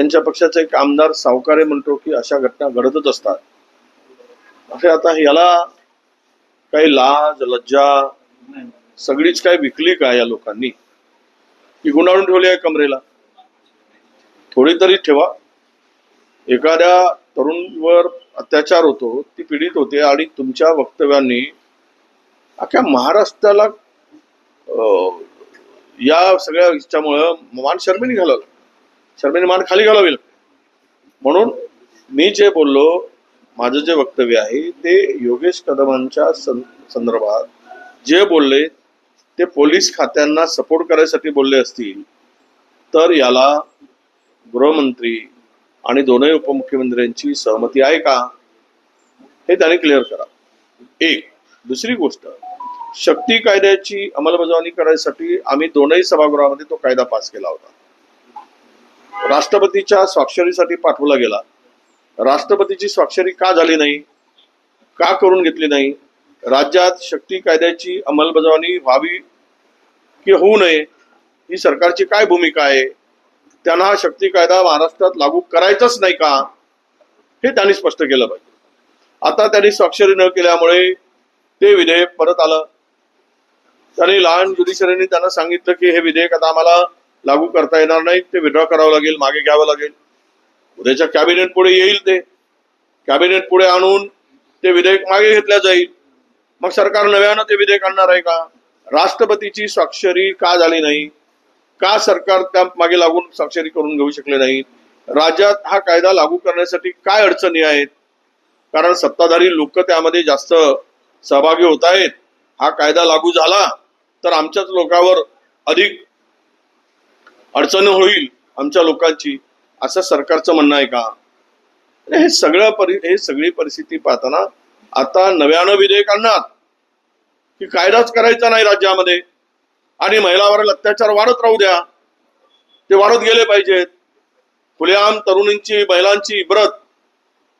त्यांच्या पक्षाचा एक आमदार सावकारे म्हणतो की अशा घटना घडतच असतात. असे आता याला काही लाज लज्जा सगळीच काय विकली का या लोकांनी की गुंडाळून ठेवली आहे कमरेला? थोडी तरी ठेवा. एखाद्या तरुणवर अत्याचार होतो, ती पीडित होते आणि तुमच्या वक्तव्यांनी अख्ख्या महाराष्ट्राला या सगळ्या ह्याच्यामुळं मान शर्मेने घालवलं, शर्मेने मान खाली घालावी लागते. म्हणून मी जे बोललो, माझं जे वक्तव्य आहे ते योगेश कदमांच्या संदर्भात जे बोलले ते पोलीस खात्यांना सपोर्ट करायसाठी बोलले असतील तर याला गृहमंत्री आणि दोनही उपमुख्यमंत्र्यांची सहमती आहे का हे त्यांनी क्लिअर करा. एक. दुसरी गोष्ट, शक्ती कायद्याची अंमलबजावणी करायसाठी आम्ही दोनही सभागृहामध्ये तो कायदा पास केला होता. राष्ट्रपतीच्या स्वाक्षरीसाठी पाठवला गेला. राष्ट्रपतीची स्वाक्षरी का झाली नाही, का करून घेतली नाही? राज्यात शक्ती कायद्याची अंमलबजावणी व्हावी की होऊ नये ही सरकारची काय भूमिका आहे? त्यांना हा शक्ती कायदा महाराष्ट्रात लागू करायचाच नाही का हे त्यांनी स्पष्ट केलं पाहिजे. आता त्यांनी स्वाक्षरी न केल्यामुळे ते विधेयक परत आलं. त्यांनी लहान ज्युडिशरीने त्यांना सांगितलं की हे विधेयक आता आम्हाला लागू करता येणार नाही, ते विड्रॉ करावं लागेल, मागे घ्यावं लागेल. उद्याच्या कॅबिनेट पुढे येईल, ते कॅबिनेट पुढे आणून ते विधेयक मागे घेतल्या जाईल. मग सरकार नव्यानं ते विधेयक आणणार आहे का? राष्ट्रपतीची स्वाक्षरी का झाली नाही, का सरकार त्या मागे लागून स्वाक्षरी करून घेऊ शकले नाही? राज्यात हा कायदा लागू करण्यासाठी काय अडचणी आहेत? कारण सत्ताधारी लोक त्यामध्ये जास्त सहभागी होत आहेत. हा कायदा लागू झाला तर आमच्याच लोकांवर अधिक अडचण होईल आमच्या लोकांची, असं सरकारचं म्हणणं आहे का? हे सगळी परिस्थिती पाहताना आता नव्यानं विधेयक आणणार की कायदाच करायचा नाही राज्यामध्ये आणि महिलांवरील अत्याचार वाढत राहू द्या, ते वाढत गेले पाहिजेत. खुलेआम तरुणींची महिलांची इब्रत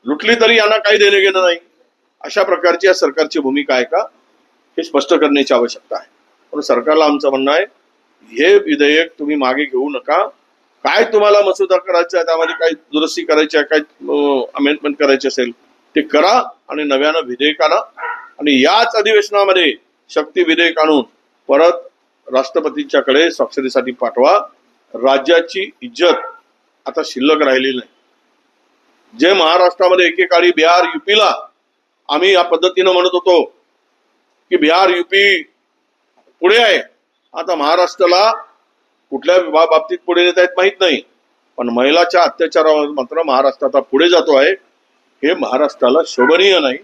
लुटली तरी यांना काही देणे घेणं नाही, अशा प्रकारची या सरकारची भूमिका आहे का हे स्पष्ट करण्याची आवश्यकता आहे. पण सरकारला आमचं म्हणणं आहे, हे विधेयक तुम्ही मागे घेऊ नका. काय तुम्हाला मसुदा करायचा आहे, त्यामध्ये काही दुरुस्ती करायची आहे, काही अमेंडमेंट करायची असेल ते करा आणि नव्यानं विधेयक आणा आणि याच अधिवेशनामध्ये शक्ती विधेयक आणून परत राष्ट्रपतींच्याकडे स्वाक्षरीसाठी पाठवा. राज्याची इज्जत आता शिल्लक राहिलेली नाही. जे महाराष्ट्रामध्ये एकेकाळी बिहार युपीला आम्ही या पद्धतीनं म्हणत होतो की बिहार युपी पुढे आहे, आता महाराष्ट्राला कुठल्या बाबतीत पुढे येत आहेत माहित नाही, पण महिलाच्या अत्याचारावर मात्र महाराष्ट्र आता पुढे जातो आहे. हे महाराष्ट्राला शोभनीय नाही.